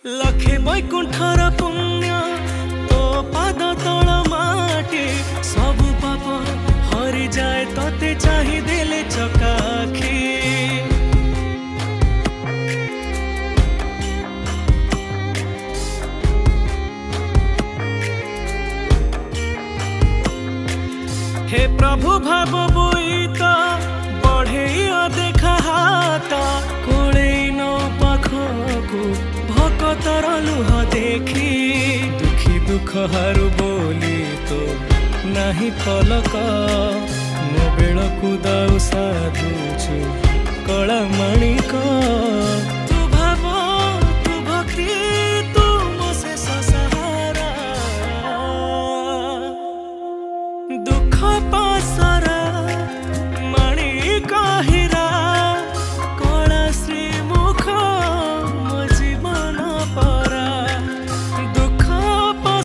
लखे बैकुंठर पुण्य तो पाद तल माटी सब पाप हरि जाए तते चाहि देले चकाखी। हे प्रभु भाव बुईत बढ़े देखा हाथ कोले नो पाखकु भकतर लुह देखी दुखी दुख हारु बोली तो नाही पलक मो बेल को दाउ साधुछु कला माणिक।